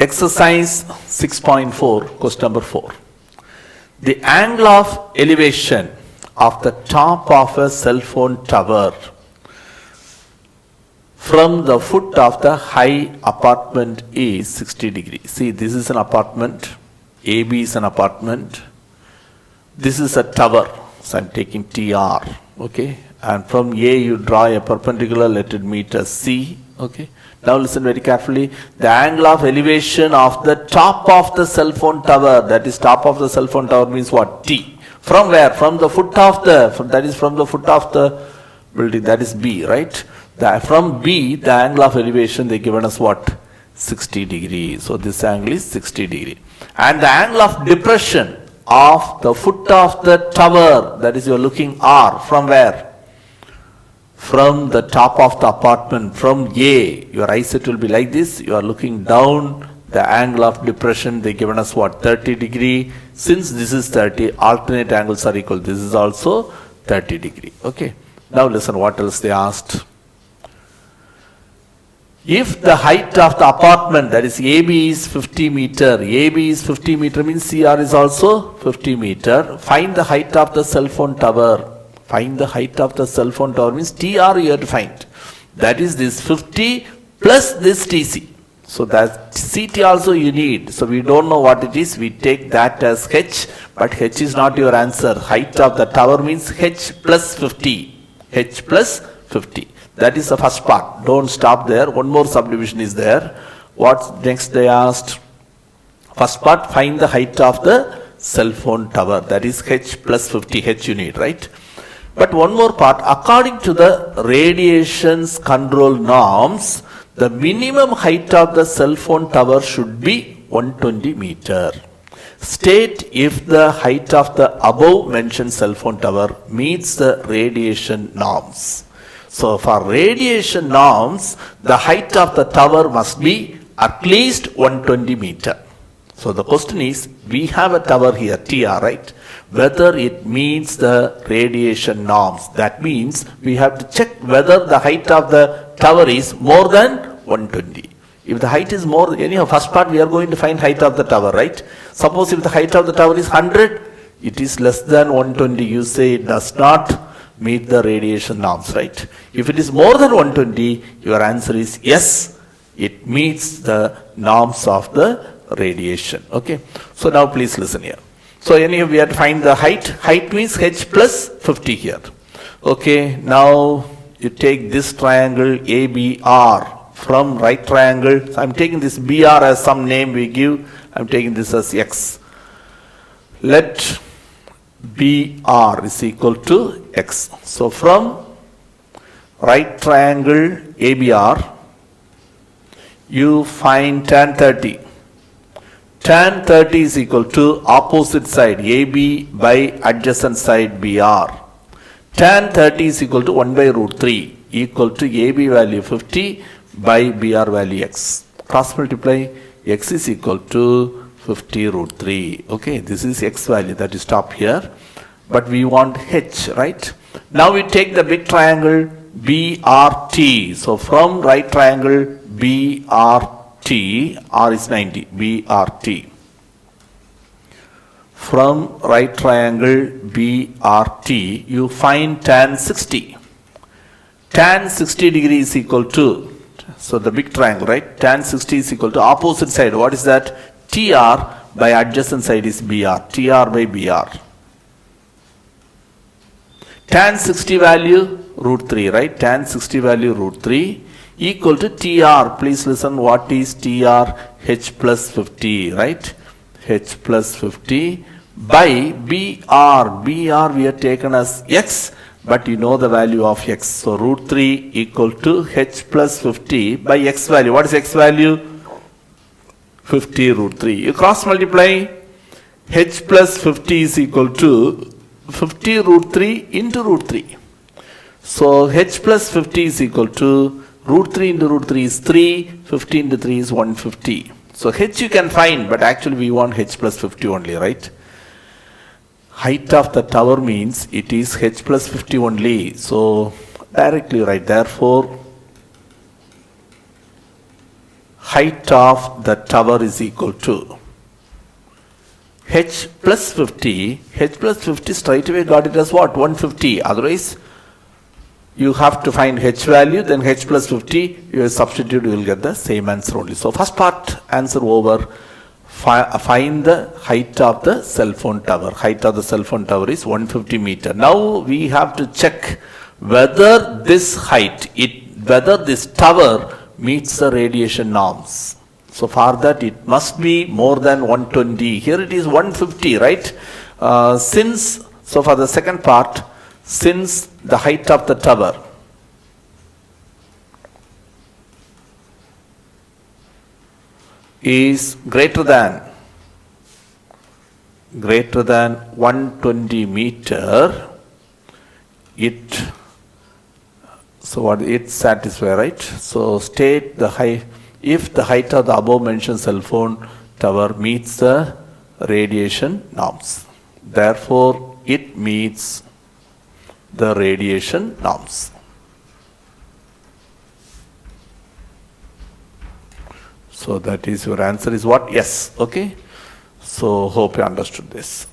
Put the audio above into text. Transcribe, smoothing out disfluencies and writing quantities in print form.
Exercise 6.4, question number 4. The angle of elevation of the top of a cell phone tower from the foot of the high apartment is 60 degrees. See, this is an apartment. AB is an apartment. This is a tower. So I'm taking TR. Okay. And from A you draw a perpendicular, let it meet as C. Okay. Now listen very carefully. The angle of elevation of the top of the cell phone tower, that is top of the cell phone tower means what? T. From where? From the foot of the, that is from the foot of the building, that is B, right? From B, the angle of elevation they given us what? 60 degrees. So this angle is 60 degrees. And the angle of depression of the foot of the tower, that is you are looking R, from where? From the top of the apartment, from A, your eyesight will be like this, you are looking down, the angle of depression they given us what? 30 degree. Since this is 30, alternate angles are equal. This is also 30 degree. Okay. Now listen what else they asked. If the height of the apartment, that is AB is 50 meter, AB is 50 meter means CR is also 50 meter. Find the height of the cell phone tower. Find the height of the cell phone tower means TR you have to find. That is this 50 plus this TC. So that CT also you need. So we don't know what it is. We take that as H, but H is not your answer. Height of the tower means H plus 50. H plus 50. That is the first part. Don't stop there. One more subdivision is there. What next they asked? First part, find the height of the cell phone tower. That is H plus 50. H you need, right? But one more part, according to the radiations control norms, the minimum height of the cell phone tower should be 120 meter. State if the height of the above mentioned cell phone tower meets the radiation norms. So for radiation norms, the height of the tower must be at least 120 meter. So the question is, we have a tower here, TR, right? Whether it meets the radiation norms. That means we have to check whether the height of the tower is more than 120. If the height is more, anyhow, first part we are going to find height of the tower, right? Suppose if the height of the tower is 100, it is less than 120. You say it does not meet the radiation norms, right? If it is more than 120, your answer is yes, it meets the norms of the radiation. Okay. So now please listen here. So anyhow, we have to find the height. Height means H plus 50 here. Okay. Now you take this triangle ABR from right triangle. So I'm taking this BR as some name we give. I'm taking this as X. Let BR is equal to X. So from right triangle ABR, you find tan 30. Tan 30 is equal to opposite side AB by adjacent side BR. Tan 30 is equal to 1 by root 3 equal to AB value 50 by BR value X. Cross multiply, X is equal to 50 root 3. Okay, this is X value that is stop here. But we want H, right? Now we take the big triangle BRT. So from right triangle BRT, R is 90, BRT. From right triangle BRT, you find tan 60. Tan 60 degree is equal to, so the big triangle, right? Tan 60 is equal to opposite side. What is that? TR by adjacent side is BR. TR by BR. Tan 60 value root 3, right? Tan 60 value root 3 equal to TR. Please listen, what is TR? H plus 50, right? H plus 50 by BR. BR we have taken as X, but you know the value of X. So root 3 equal to H plus 50 by X value. What is X value? 50 root 3. You cross multiply, H plus 50 is equal to 50 root 3 into root 3. So H plus 50 is equal to root 3 into root 3 is 3, 50 into 3 is 150. So H you can find, but actually we want H plus 50 only, right? Height of the tower means it is H plus 50 only. So directly write, therefore height of the tower is equal to h plus 50, h plus 50 straight away got it as what? 150. Otherwise, you have to find h value, then h plus 50, you substitute, you will get the same answer only. So first part answer over. Find the height of the cell phone tower. Height of the cell phone tower is 150 meter. Now we have to check whether this height, whether this tower meets the radiation norms. So for that it must be more than 120. Here it is 150, right? So for the second part, since the height of the tower is greater than 120 meter, it satisfies, right? So state the height, if the height of the above mentioned cell phone tower meets the radiation norms. Therefore, it meets the radiation norms. So that is your answer is what? Yes. Okay. So hope you understood this.